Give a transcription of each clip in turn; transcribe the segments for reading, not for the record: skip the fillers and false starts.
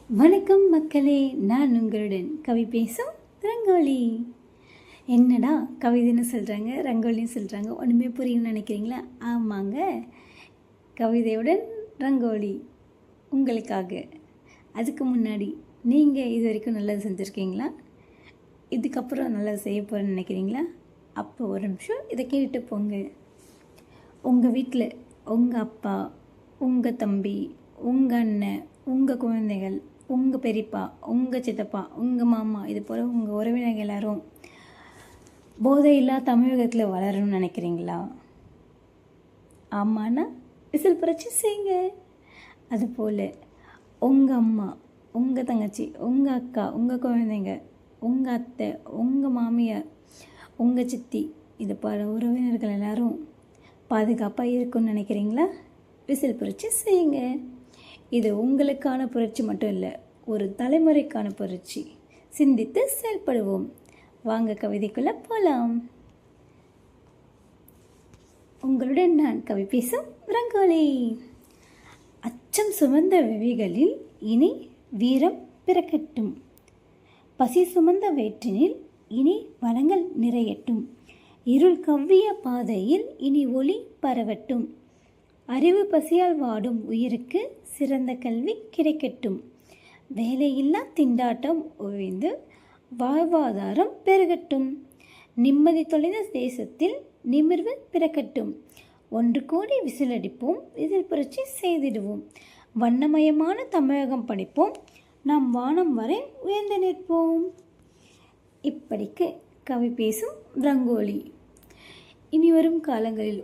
வணக்கம் மக்களே, நான் உங்களுடன் கவி பேசும் ரங்கோலி. என்னடா கவிதைன்னு சொல்கிறாங்க, ரங்கோலின்னு சொல்கிறாங்க, ஒன்றுமே புரியும்னு நினைக்கிறீங்களா? ஆமாங்க, கவிதையுடன் ரங்கோலி உங்களுக்காக. அதுக்கு முன்னாடி நீங்கள் இது வரைக்கும் நல்லது செஞ்சுருக்கீங்களா? இதுக்கப்புறம் நல்லது செய்ய போகிறேன்னு நினைக்கிறீங்களா? அப்போ ஒரு நிமிஷம் இதை கேட்டுட்டு போங்க. உங்கள் வீட்டில் உங்கள் அப்பா, உங்கள் தம்பி, உங்கள் அண்ணன், உங்கள் குழந்தைகள், உங்கள் பெரியப்பா, உங்கள் சித்தப்பா, உங்கள் மாமா, இது போல் உங்கள் உறவினர்கள் எல்லோரும் போதையில்லா தமிழகத்தில் வளரணும்னு நினைக்கிறீங்களா? ஆமாண்ணா விசில் புரட்சி செய்யுங்க. அதுபோல் உங்கள் அம்மா, உங்கள் தங்கச்சி, உங்கள் அக்கா, உங்கள் குழந்தைங்க, உங்கள் அத்தை, உங்கள் மாமியார், உங்கள் சித்தி, இது போல் உறவினர்கள் எல்லோரும் பாதுகாப்பாக இருக்குன்னு நினைக்கிறீங்களா? விசில் புரட்சி செய்யுங்க. இது உங்களுக்கான புரட்சி மட்டும் இல்லை, ஒரு தலைமுறைக்கான புரட்சி. சிந்தித்து செயல்படுவோம். வாங்க கவிதைக்குள்ளே போகலாம். உங்களுடன் நான் கவி பேசும் ரங்கோலி. அச்சம் சுமந்த விழிகளில் இனி வீரம் பிறக்கட்டும். பசி சுமந்த வயிற்றினில் இனி வளங்கள் நிறையட்டும். இருள் கவ்விய பாதையில் இனி ஒளி பரவட்டும். அறிவு பசியால் வாடும் உயிருக்கு சிறந்த கல்வி கிடைக்கட்டும். வேலையில்லா திண்டாட்டம் ஒழிந்து வாழ்வாதாரம் பெருகட்டும். நிம்மதி தொலைந்த தேசத்தில் நிமிர்வு பிறக்கட்டும். ஒன்று கூடி விசிலடிப்போம், விசில் புரட்சி செய்திடுவோம். வண்ணமயமான தமிழகம் படிப்போம், நாம் வானம் வரை உயர்ந்து நிற்போம். இப்படிக்கு கவி பேசும் ரங்கோலி. இனி வரும் காலங்களில்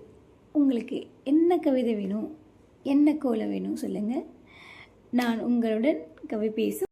உங்களுக்கு என்ன கவிதை வேணும், என்ன கோலம் வேணும் சொல்லுங்கள். நான் உங்களுடன் கவி பேசும்